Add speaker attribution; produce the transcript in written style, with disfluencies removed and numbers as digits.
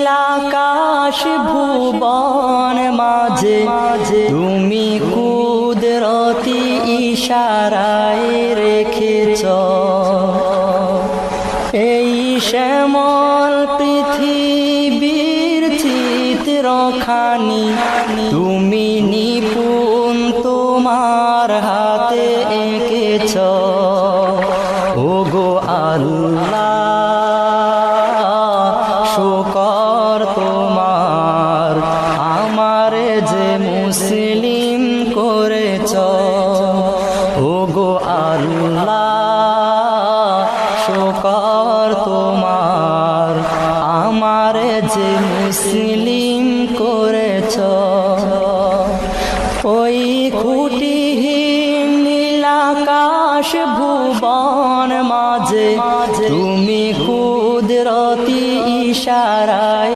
Speaker 1: নীলাকাশ ভুবন মাঝে তুমি কুদরতি ইশারায় রেখেছ এই শ্যামল পৃথিবীর চিত্রখানি তুমি নিপুণ তোমার হাতে এঁকেছ ওগো আল্লাহ শুকর তোমার আমারে যে মুসলিম করেছ ওগো আল্লাহ শুকর তোমার আমারে যে মুসলিম করেছ ওই খুঁটিহীন নীলাকাশ ভুবন মাঝে তুমি কুদরতি ইশারায়